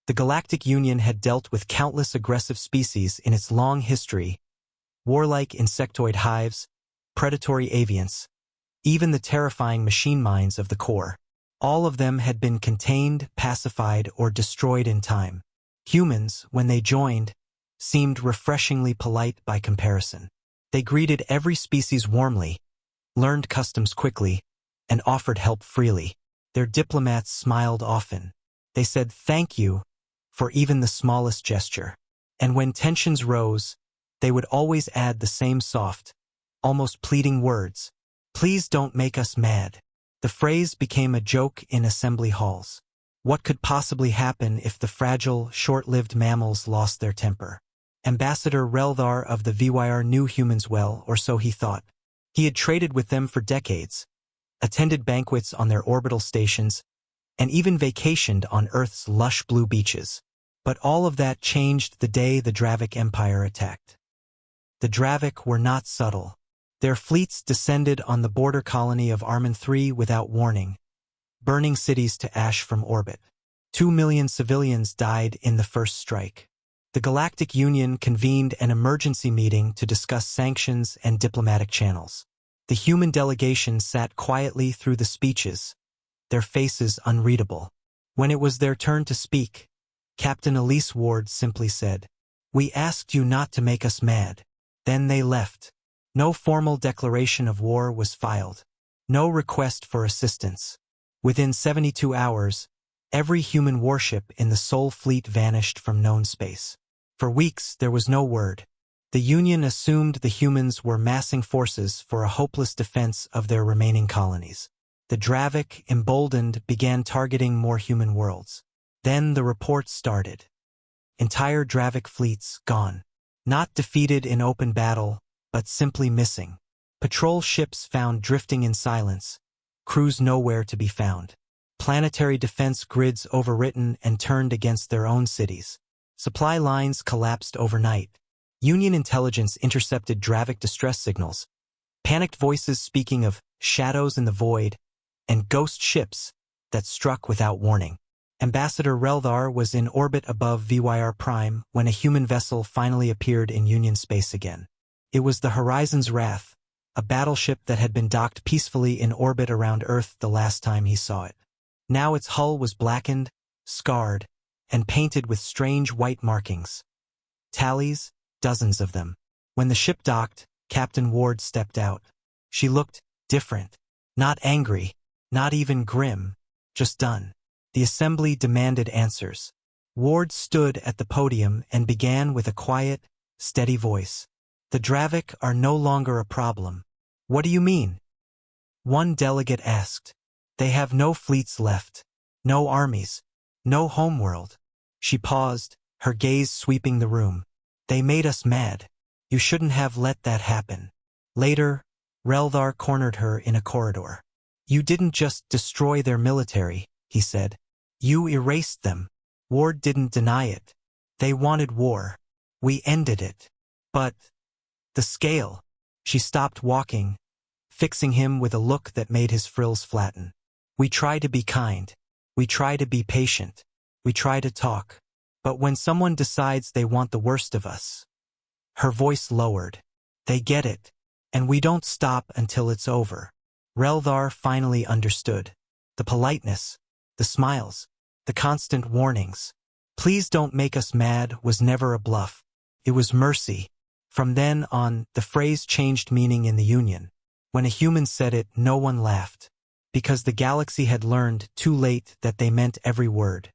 The Galactic Union had dealt with countless aggressive species in its long history, warlike insectoid hives, predatory avians, even the terrifying machine minds of the core. All of them had been contained, pacified, or destroyed in time. Humans, when they joined, seemed refreshingly polite by comparison. They greeted every species warmly, learned customs quickly, and offered help freely. Their diplomats smiled often. They said thank you for even the smallest gesture. And when tensions rose, they would always add the same soft, almost pleading words. Please don't make us mad. The phrase became a joke in assembly halls. What could possibly happen if the fragile, short-lived mammals lost their temper? Ambassador Relthar of the VYR knew humans well, or so he thought. He had traded with them for decades, attended banquets on their orbital stations, and even vacationed on Earth's lush blue beaches. But all of that changed the day the Dravik Empire attacked. The Dravik were not subtle. Their fleets descended on the border colony of Armin III without warning, burning cities to ash from orbit. 2 million civilians died in the first strike. The Galactic Union convened an emergency meeting to discuss sanctions and diplomatic channels. The human delegation sat quietly through the speeches, their faces unreadable. When it was their turn to speak, Captain Elise Ward simply said, "We asked you not to make us mad." Then they left. No formal declaration of war was filed. No request for assistance. Within 72 hours, every human warship in the Sol fleet vanished from known space. For weeks, there was no word. The Union assumed the humans were massing forces for a hopeless defense of their remaining colonies. The Dravik, emboldened, began targeting more human worlds. Then the reports started. Entire Dravik fleets gone. Not defeated in open battle, but simply missing. Patrol ships found drifting in silence, crews nowhere to be found. Planetary defense grids overwritten and turned against their own cities. Supply lines collapsed overnight. Union intelligence intercepted Dravik distress signals. Panicked voices speaking of shadows in the void and ghost ships that struck without warning. Ambassador Relthar was in orbit above VYR Prime when a human vessel finally appeared in Union space again. It was the Horizon's Wrath, a battleship that had been docked peacefully in orbit around Earth the last time he saw it. Now its hull was blackened, scarred, and painted with strange white markings. Tallies, dozens of them. When the ship docked, Captain Ward stepped out. She looked different. Not angry, not even grim, just done. The assembly demanded answers. Ward stood at the podium and began with a quiet, steady voice. The Dravik are no longer a problem. What do you mean? One delegate asked. They have no fleets left, no armies, no homeworld. She paused, her gaze sweeping the room. They made us mad. You shouldn't have let that happen. Later, Relthar cornered her in a corridor. You didn't just destroy their military, he said. You erased them. Ward didn't deny it. They wanted war. We ended it. But the scale. She stopped walking, fixing him with a look that made his frills flatten. We try to be kind. We try to be patient. We try to talk. But when someone decides they want the worst of us, her voice lowered. They get it. And we don't stop until it's over. Relthar finally understood. The politeness, the smiles, the constant warnings. Please don't make us mad was never a bluff. It was mercy. From then on, the phrase changed meaning in the Union. When a human said it, no one laughed. Because the galaxy had learned too late that they meant every word.